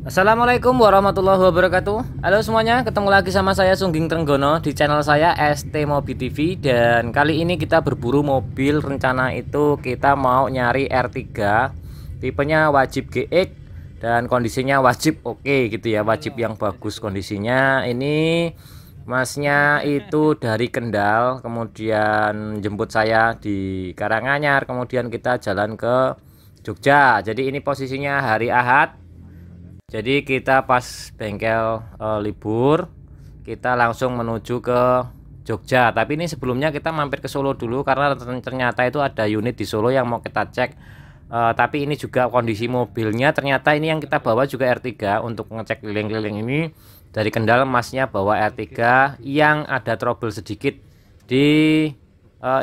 Assalamualaikum warahmatullahi wabarakatuh. Halo semuanya, ketemu lagi sama saya Sungging Trenggono di channel saya ST Mobi TV. Dan kali ini kita berburu mobil. Rencana itu kita mau nyari R3, tipenya wajib GX dan kondisinya wajib oke gitu ya, wajib yang bagus kondisinya. Ini masnya itu dari Kendal, kemudian jemput saya di Karanganyar, kemudian kita jalan ke Jogja. Jadi ini posisinya hari Ahad. Jadi kita pas bengkel libur, kita langsung menuju ke Jogja. Tapi ini sebelumnya kita mampir ke Solo dulu karena ternyata itu ada unit di Solo yang mau kita cek. Tapi ini juga kondisi mobilnya, ternyata ini yang kita bawa juga R3. Untuk ngecek keliling-keliling ini dari Kendal, masnya bawa R3 yang ada trouble sedikit di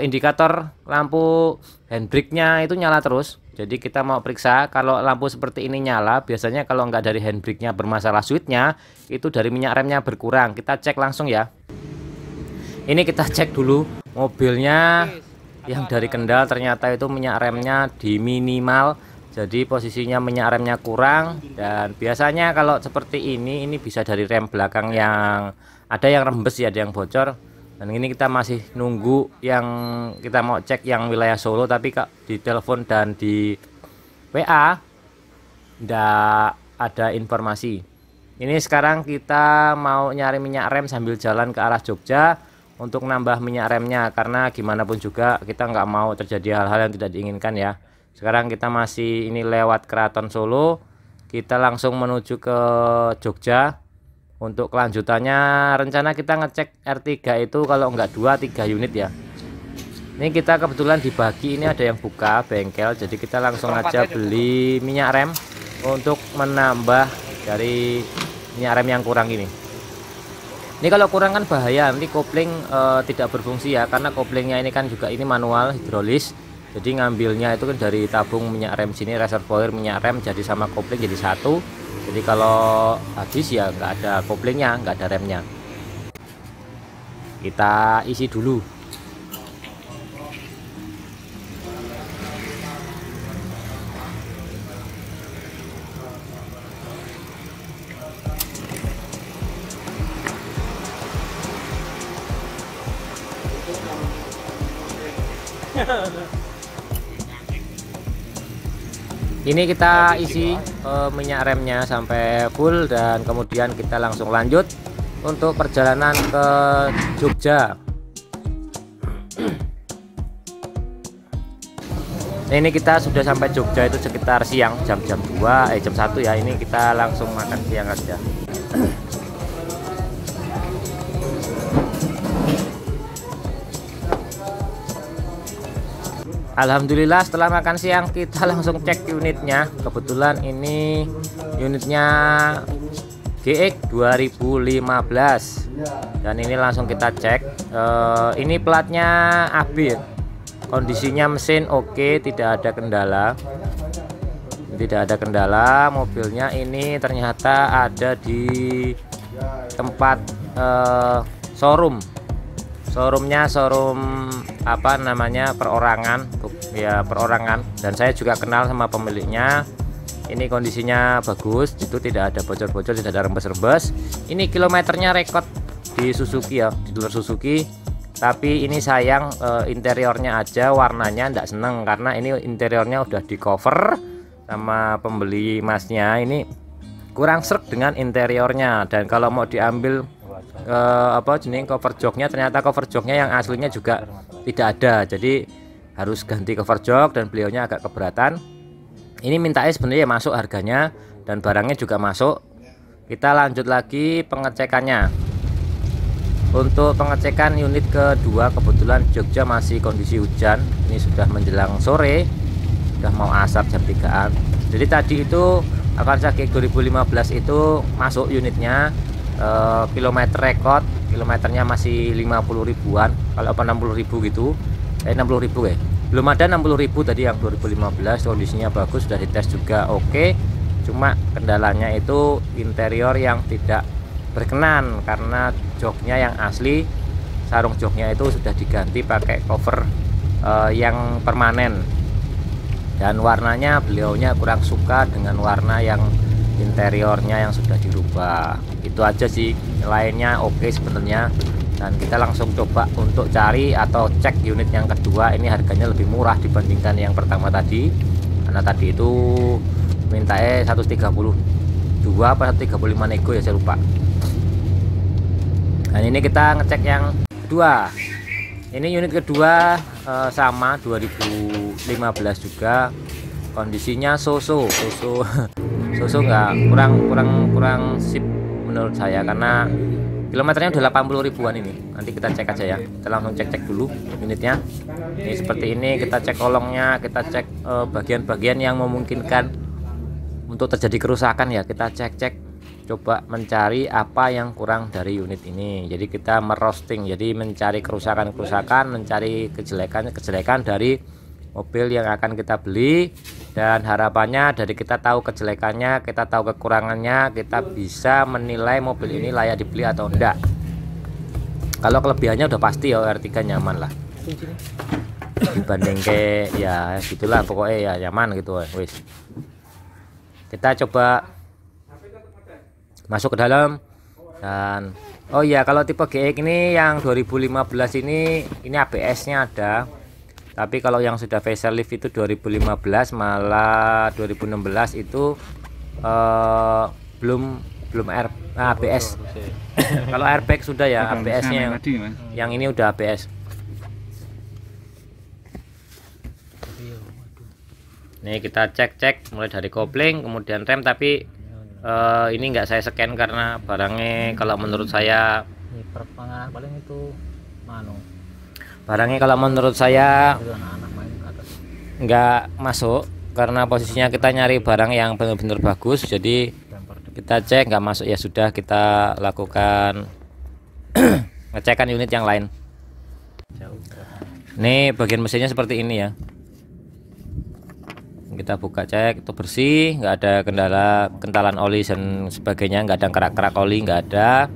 indikator lampu handbrake-nya itu nyala terus. Jadi kita mau periksa, kalau lampu seperti ini nyala, biasanya kalau nggak dari handbrake-nya bermasalah, switch-nya itu dari minyak remnya berkurang. Kita cek langsung ya. Ini kita cek dulu mobilnya yang dari Kendal, ternyata itu minyak remnya di minimal. Jadi posisinya minyak remnya kurang, dan biasanya kalau seperti ini bisa dari rem belakang yang ada yang rembes ya, ada yang bocor. Dan ini kita masih nunggu yang kita mau cek yang wilayah Solo, tapi kak di telepon dan di WA ndak ada informasi. Ini sekarang kita mau nyari minyak rem sambil jalan ke arah Jogja untuk nambah minyak remnya, karena gimana pun juga kita nggak mau terjadi hal-hal yang tidak diinginkan ya. Sekarang kita masih ini lewat Keraton Solo, kita langsung menuju ke Jogja. Untuk kelanjutannya rencana kita ngecek R3 itu kalau enggak 2-3 unit ya. Ini kita kebetulan dibagi, ini ada yang buka bengkel, jadi kita langsung aja beli minyak rem untuk menambah dari minyak rem yang kurang ini. Ini kalau kurang kan bahaya, nanti kopling tidak berfungsi ya, karena koplingnya ini kan juga ini manual hidrolis. Jadi ngambilnya itu kan dari tabung minyak rem sini, reservoir minyak rem jadi sama kopling jadi satu. Jadi kalau habis ya nggak ada koplingnya, nggak ada remnya. Kita isi dulu. Ini kita isi minyak remnya sampai full, dan kemudian kita langsung lanjut untuk perjalanan ke Jogja. Ini kita sudah sampai Jogja itu sekitar siang, jam 1 ya. Ini kita langsung makan siang aja. Alhamdulillah setelah makan siang kita langsung cek unitnya. Kebetulan ini unitnya GX 2015, dan ini langsung kita cek. Ini platnya AB, kondisinya mesin oke, tidak ada kendala. Mobilnya ini ternyata ada di tempat showroomnya apa namanya, perorangan ya, perorangan. Dan saya juga kenal sama pemiliknya. Ini kondisinya bagus, itu tidak ada bocor-bocor, tidak ada rembes-rembes. Ini kilometernya rekod di Suzuki ya, di luar Suzuki. Tapi ini sayang interiornya aja warnanya ndak seneng, karena ini interiornya udah di cover sama pembeli masnya. Ini kurang srek dengan interiornya, dan kalau mau diambil cover joknya, ternyata cover joknya yang aslinya juga tidak ada, jadi harus ganti cover jok, dan beliaunya agak keberatan. Ini mintanya sebenarnya masuk harganya, dan barangnya juga masuk. Kita lanjut lagi pengecekannya. Untuk pengecekan unit kedua, kebetulan Jogja masih kondisi hujan. Ini sudah menjelang sore, sudah mau asar jam 3-an. Jadi tadi itu Avanza GX 2015 itu masuk unitnya. Kilometer rekod, kilometernya masih 50 ribuan, kalau 60 ribu gitu, 60 ribu ya, belum ada 60 ribu tadi yang 2015. Kondisinya bagus, sudah dites juga oke. Cuma kendalanya itu interior yang tidak berkenan, karena joknya yang asli, sarung joknya itu sudah diganti pakai cover yang permanen, dan warnanya beliaunya kurang suka dengan warna yang interiornya yang sudah dirubah. Itu aja sih, lainnya oke sebenarnya. Dan kita langsung coba untuk cari atau cek unit yang kedua. Ini harganya lebih murah dibandingkan yang pertama tadi, karena tadi itu mintanya 132 apa 135 nego ya, saya lupa. Dan ini kita ngecek yang kedua. Ini unit kedua sama 2015 juga, kondisinya so-so nggak, kurang sip menurut saya, karena kilometernya udah 80 ribuan ini. Nanti kita cek aja ya, kita langsung cek dulu unitnya. Ini seperti ini, kita cek kolongnya, kita cek bagian-bagian yang memungkinkan untuk terjadi kerusakan ya, kita cek, coba mencari apa yang kurang dari unit ini. Jadi kita merosting, jadi mencari kerusakan, mencari kejelekan dari mobil yang akan kita beli, dan harapannya dari kita tahu kejelekannya, kita tahu kekurangannya, kita bisa menilai mobil ini layak dibeli atau enggak. Kalau kelebihannya udah pasti ya R3 nyaman lah, dibanding ke ya gitulah pokoknya ya, nyaman gitu wis. Kita coba masuk ke dalam. Dan oh iya, kalau tipe GX ini yang 2015 ini ABS nya ada. Tapi kalau yang sudah facelift itu 2015, malah 2016 itu belum ABS. Kalau airbag sudah ya, ABS-nya yang ini udah ABS. Nih kita cek mulai dari kopling, kemudian rem, tapi ini nggak saya scan karena barangnya kalau menurut saya paling itu barangnya kalau menurut saya nggak masuk, karena posisinya kita nyari barang yang benar-benar bagus, jadi kita cek nggak masuk, ya sudah kita lakukan ngecekan unit yang lain. Nih bagian mesinnya seperti ini ya, kita buka cek itu bersih, nggak ada kentalan oli dan sebagainya, nggak ada kerak-kerak oli, nggak ada.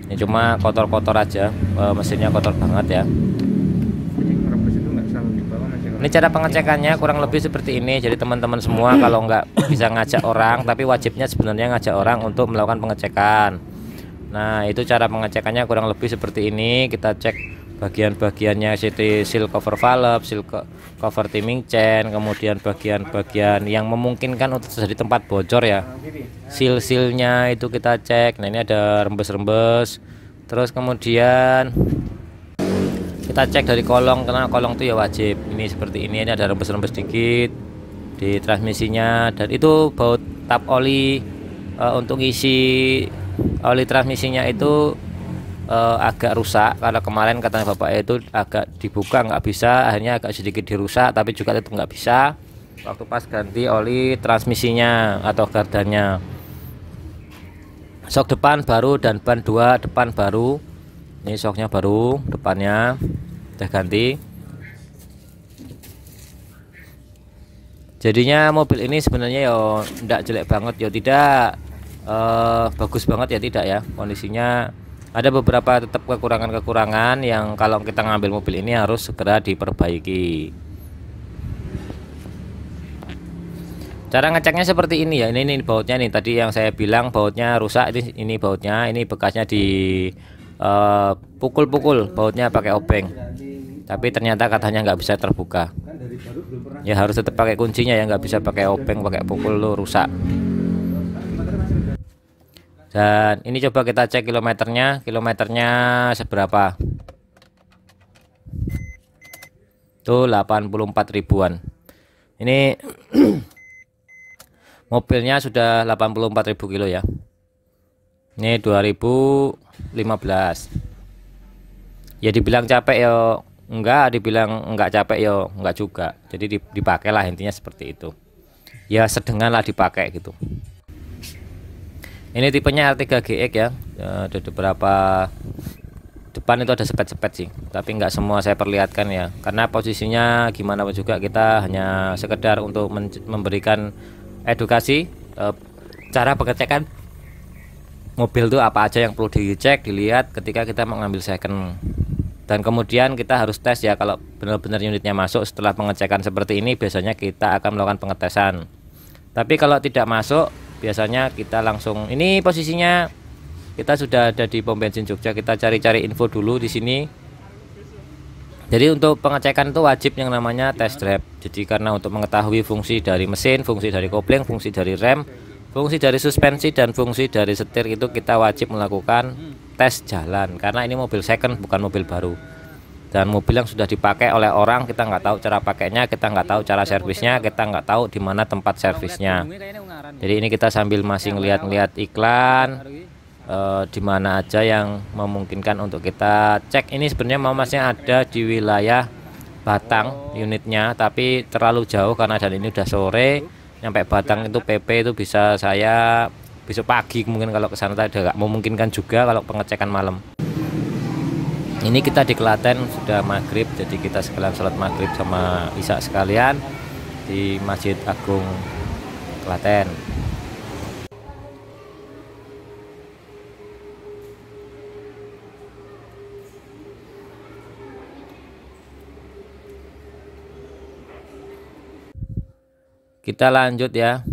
Ini cuma kotor-kotor aja, mesinnya kotor banget ya. Ini cara pengecekannya kurang lebih seperti ini. Jadi teman-teman semua kalau nggak bisa ngajak orang, tapi wajibnya sebenarnya ngajak orang untuk melakukan pengecekan. Nah itu cara pengecekannya kurang lebih seperti ini. Kita cek bagian-bagiannya, seperti seal cover valve, seal cover timing chain, kemudian bagian-bagian yang memungkinkan untuk terjadi tempat bocor ya, seal-sealnya itu kita cek. Nah ini ada rembes-rembes, terus kemudian kita cek dari kolong, karena kolong itu ya wajib ini seperti ini ada rembes-rembes dikit di transmisinya, dan itu baut tap oli untuk isi oli transmisinya itu agak rusak, karena kemarin katanya bapak itu agak dibuka nggak bisa, akhirnya agak sedikit dirusak, tapi juga itu nggak bisa waktu pas ganti oli transmisinya atau gardannya. Sok depan baru dan ban 2 depan baru, ini soknya baru, depannya udah ganti. Jadinya mobil ini sebenarnya ya tidak jelek banget ya, tidak bagus banget ya, tidak ya. Kondisinya ada beberapa tetap kekurangan-kekurangan yang kalau kita ngambil mobil ini harus segera diperbaiki. Cara ngeceknya seperti ini ya. Ini bautnya nih, tadi yang saya bilang bautnya rusak, ini bautnya, ini bekasnya di pukul-pukul bautnya pakai obeng, tapi ternyata katanya nggak bisa terbuka. Ya harus tetap pakai kuncinya ya, nggak bisa pakai obeng, pakai pukul lo rusak. Dan ini coba kita cek kilometernya seberapa. Tuh 84 ribuan. Ini mobilnya sudah 84.000 kilo ya. Ini 2015. Ya dibilang capek ya enggak, dibilang enggak capek ya enggak juga. Jadi dipakai lah, intinya seperti itu. Ya sedengan lah dipakai gitu. Ini tipenya R3 GX ya. Ada beberapa depan itu ada sepet-sepet sih, tapi nggak semua saya perlihatkan ya, karena posisinya gimana pun juga kita hanya sekedar untuk memberikan edukasi cara pengecekan mobil itu apa aja yang perlu dicek, dilihat ketika kita mengambil second. Dan kemudian kita harus tes ya, kalau benar-benar unitnya masuk. Setelah pengecekan seperti ini biasanya kita akan melakukan pengetesan. Tapi kalau tidak masuk, biasanya kita langsung, ini posisinya kita sudah ada di pom bensin Jogja. Kita cari-cari info dulu di sini. Jadi untuk pengecekan itu wajib yang namanya test drive. Jadi karena untuk mengetahui fungsi dari mesin, fungsi dari kopling, fungsi dari rem, fungsi dari suspensi, dan fungsi dari setir, itu kita wajib melakukan tes jalan. Karena ini mobil second, bukan mobil baru. Dan mobil yang sudah dipakai oleh orang, kita nggak tahu cara pakainya, kita nggak tahu cara servisnya, kita nggak tahu di mana tempat servisnya. Jadi ini kita sambil masih ngeliat-ngeliat iklan, di mana aja yang memungkinkan untuk kita cek. Ini sebenarnya masnya ada di wilayah Batang unitnya, tapi terlalu jauh karena dan ini udah sore. Nyampe Batang itu PP itu bisa saya besok pagi, mungkin kalau ke sana tidak memungkinkan juga kalau pengecekan malam. Ini kita di Klaten sudah maghrib, jadi kita sekalian sholat maghrib sama isya sekalian di Masjid Agung Klaten. Kita lanjut ya.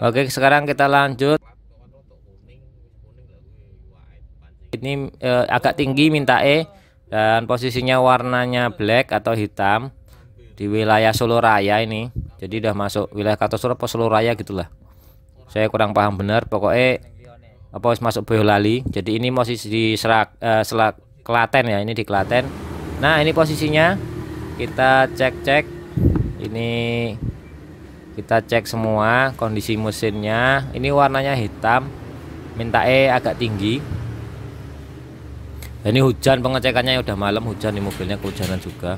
Oke, sekarang kita lanjut. Ini agak tinggi minta dan posisinya warnanya black atau hitam di wilayah Solo Raya ini. Jadi udah masuk wilayah Kartosuro atau Solo Raya gitulah. Saya kurang paham benar, pokoknya apa masuk Boyolali. Jadi ini posisi di Selak Klaten ya, ini di Klaten. Nah, ini posisinya kita cek-cek. Ini kita cek semua kondisi mesinnya. Ini warnanya hitam, minta agak tinggi. Ini hujan, pengecekannya udah malam, hujan di mobilnya, kehujanan juga.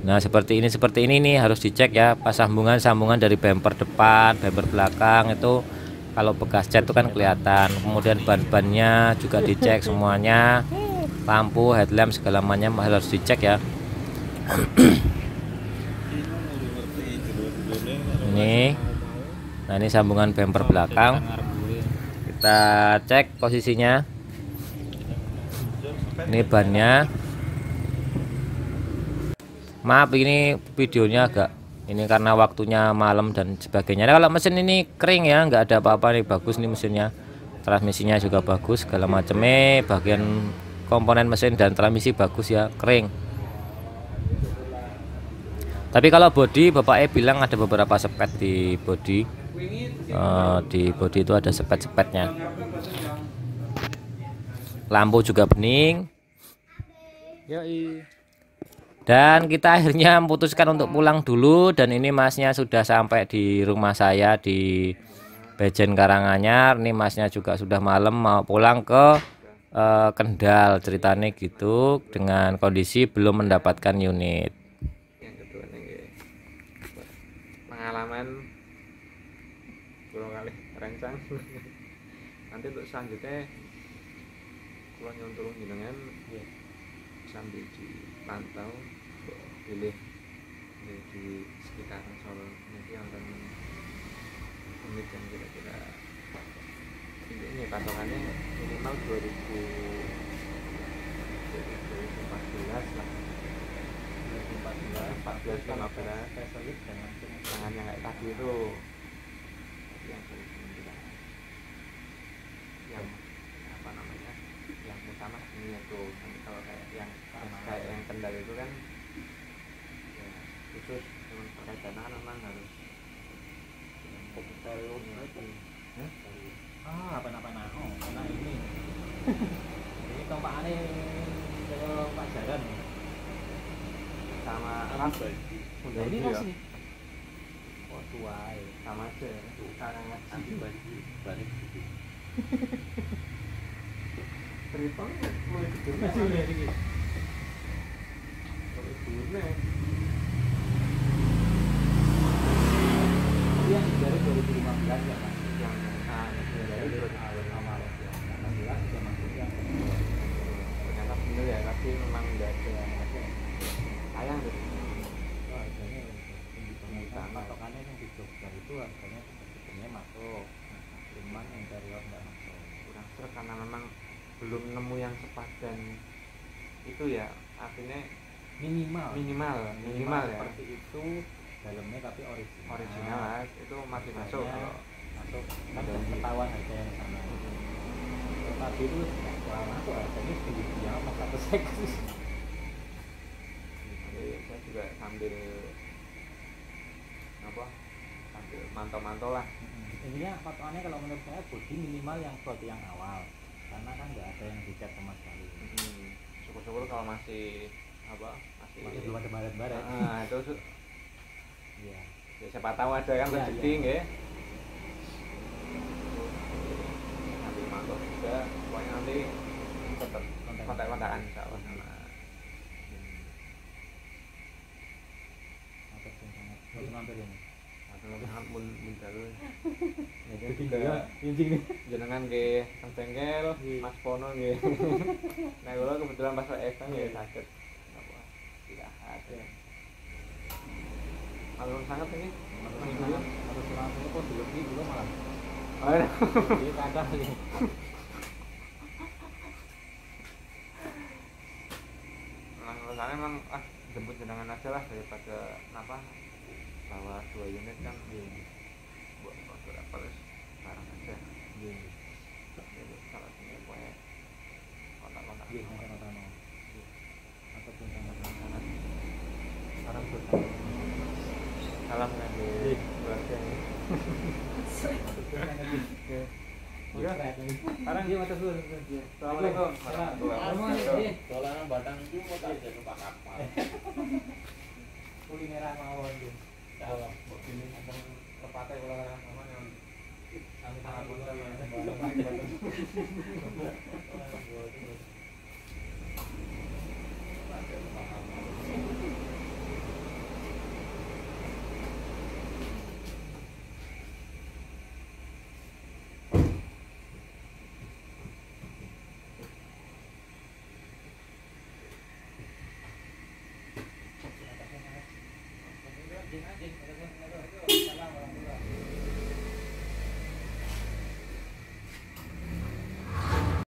Nah seperti ini nih harus dicek ya, pas sambungan dari bumper depan, bumper belakang itu kalau bekas cat itu kan kelihatan. Kemudian ban-bannya juga dicek semuanya, lampu, headlamp segala macam harus dicek ya. Ini, nah ini sambungan bumper belakang, kita cek posisinya. Ini bannya, maaf ini videonya agak ini karena waktunya malam dan sebagainya. Nah, kalau mesin ini kering ya, nggak ada apa-apa nih, bagus nih mesinnya, transmisinya juga bagus, segala macamnya, bagian komponen mesin dan transmisi bagus ya, kering. Tapi kalau bodi, bapaknya bilang ada beberapa sepet di bodi. Di bodi itu ada sepet-sepetnya. Lampu juga bening. Dan kita akhirnya memutuskan untuk pulang dulu. Dan ini masnya sudah sampai di rumah saya di Bejen Karanganyar. Ini masnya juga sudah malam mau pulang ke Kendal, ceritanya gitu, dengan kondisi belum mendapatkan unit. Pengalaman kurang kali rancang. Nanti untuk selanjutnya kalau nyonturung jenengan sambil dipantau pilih di sekitaran Solo, nanti akan unit yang kira-kira ini patokannya minimal 2014 lah, 14 15 jangan yang kayak tadi itu yang apa namanya, yang utama ini itu. Kalau kayak yang Kendal itu kan ya, khusus dengan terkait dana kan memang harus apa-apa oh karena ini ini tompakannya ke Pajaran sama ras ini masih tuai sama aja sekarang anti baju balik cerita mulai gedenya mulai ini mulai gedenya yang dari 2015 ya Mas, yang dari awal ya 16 sudah masuk ya. ternyata bener ya, tapi memang tidak ada sayang deh. Harganya tinggi banget, patokannya yang di Jogja itu harganya sebetulnya masuk, cuman interior nggak masuk, kurang serak karena memang belum nemu yang sepadan itu ya artinya minimal minimal ya seperti itu dalamnya tapi original lah, itu masih masuk kalau masuk kan ketahuan harga yang sama. Tadi itu nggak kurang masuk harganya segitu ya mas satu seksi. Jadi saya juga sambil mantau-mantau lah. Intinya patokannya kalau menurut saya bodi minimal yang seperti yang awal, karena kan nggak ada yang dicat sama sekali. Syukur-syukur kalau masih belum ada baret-baret. Itu Iya. ya, siapa tahu ada kan rezeki nggih. Sambil mantau juga, pokoknya nanti tetap kontak-kontakan insyaallah sama. Terus mampir ini. Sangat pun dalu. Juga injing nih. Jenengan nggih teng bengkel, Mas Pono nggih. Nah, kula kebetulan pas ekstang nggih saged napa istirahat ya. Alun sangat ini. Harus langsung kok dulu dulu malah. Oh, Jadi kadah ini. Nah, memang jemput jenengan aja lah daripada napa bawa 2 unit kan buat beberapa barang aja. Jadi kalau ini boleh kontak-kontak. Ataupun sangat saran Salam kan di keluarga ini. Iya, sekarang dia mata dulu. Assalamualaikum warahmatullahi wabarakatuh. Dolanan batang itu kok tak ada numpak kapal. Kulineran mawon tuh. Kalau begini akan lepate kula kan aman yang kami sangat